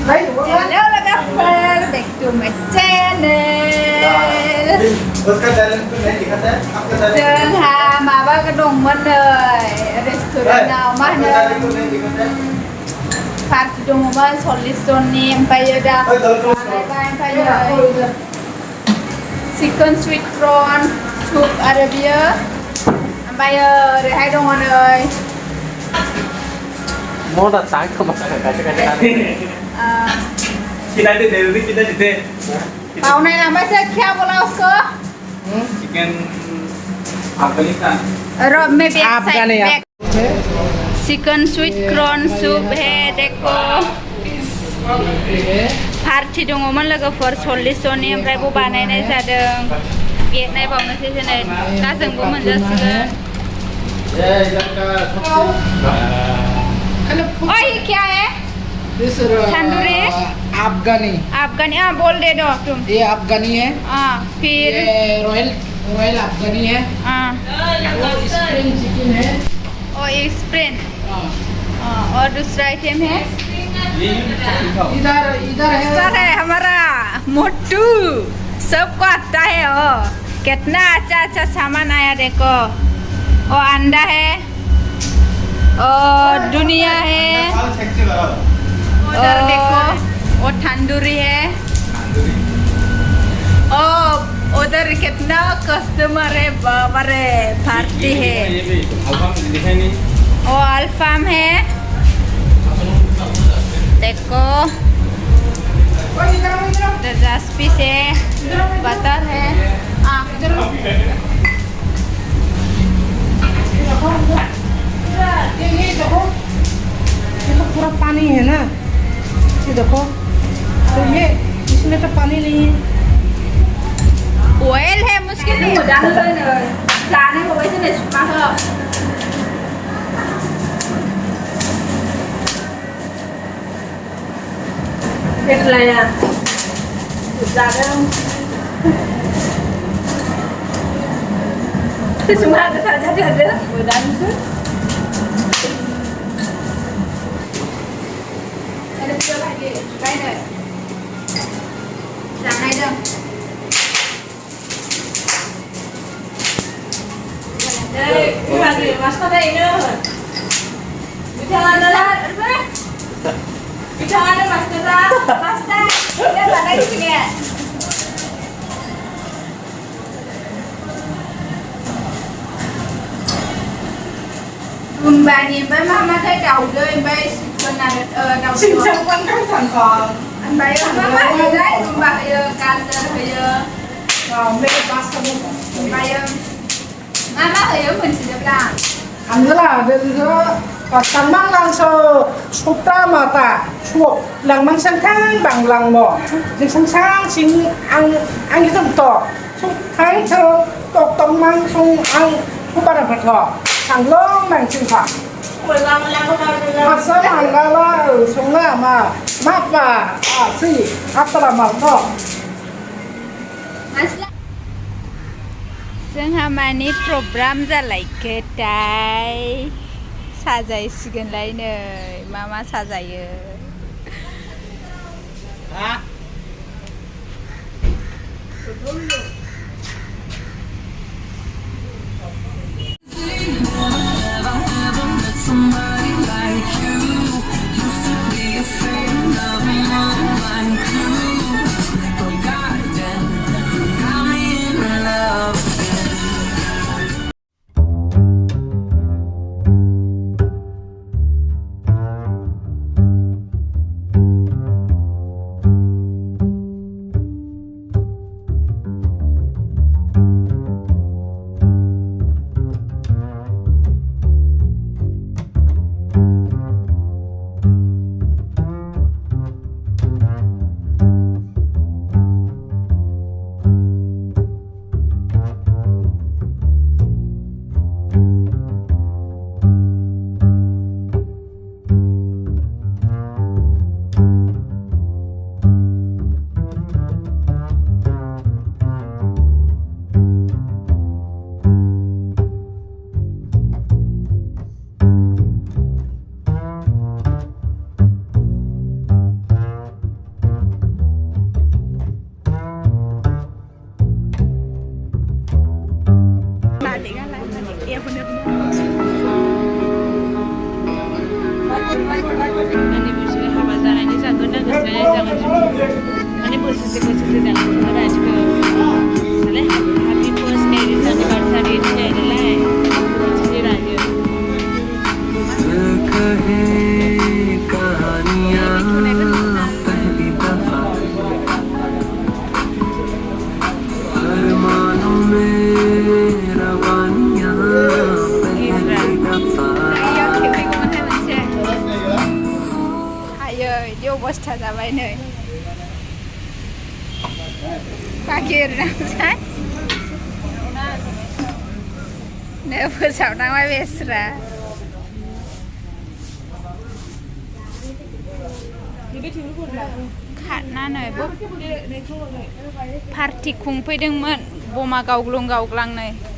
Hello lover, back to my channel. Dương Hà mà ba cái đồng mất đời restaurant nào mà nhờ phát đồng mà solution name bây giờ bây giờ chicken sweet prawn soup Arabia bây giờ để hai đồng ăn ơi mau datang ke masyarakat kita itu dari kita itu tàu này là mấy xe khéo của lao cơ chicken Afghanistan rồi maybe Afghanistan chicken sweet prawn soup है देखो party दङमोन लोगोफोर 40 जननि ओमफ्राय बो बानायनाय जादों cake नायबावनोसै दिनै गाजोंबो मोनजासिगोन ओए ये क्या है तंदूरी अफगानी अफगानी हाँ बोल दे दो तुम ये अफगानी है हाँ फिर ये रॉयल अफगानी है हाँ वो स्प्रिंग चिकन है और एक स्प्रिंग और दूसरा आइटम है इधर इधर सर है हमारा मोटू सबको आता है ओ कितना अच्छा अच्छा सामान आया देखो और अंडा है और दुनिया है और देखो और तंदूरी है और उधर कितना कस्टमर है बड़े पार्टी है और अल्फाम है देखो 10 पीस है बटर है ये देखो ये तो पूरा पानी है ना ये देखो तो ये इसमें तो पानी नहीं है ऑयल है मुश्किल नहीं हो जाने जाने को वैसे नहीं छुपा हो Cái này à? Dạ đấy không? Thì chúng ta sẽ chắc chắn đấy. Vừa đánh chứ. Ada video lagi, kain deh. Jangan aja. Đây, cái bàn gì mà đây nữa. Đi theo anh ra. Đi theo anh mà ra. Pasta, ini mana di sini ya? Bà nhìn với mama thấy đầu rơi bay bên nào đầu Xin chào quan các thằng con anh bay mama gì đấy bà can bây giờ mẹ bác sao bay mama thấy mình chỉ được là anh là thằng mang lang sơ chụp ta mà ta chụp lằng mang sang khang bằng lằng mỏ nhưng sang sang xin ăn cái dòng tỏ chụp tháng sơ tộc tông mang xong ăn không bao giờ phải thọ thằng lớn mang chịu phạt Masa manggala sungai ma mapa si apa mangko ซึ่งฮามานี่โปรแกรมจะไหลเกิดได้ซาใจสิกันไรเนยมาซาใจเยอะ Somebody like you used to be afraid of loving one like you. But goddamn, you got me in love. jangan mana bosu jangan marah juga boleh happy first marriage anniversary ini adalah jadi raja कहे कहानियाँ पहली दफा अरमानों में रवानियाँ पहली दफा Dia bos tak sampai ni. Pakir nak saya. Ni bos tak nak mai besra. Karena ni bu parti kung pedang man boma gaulung gaulang ni.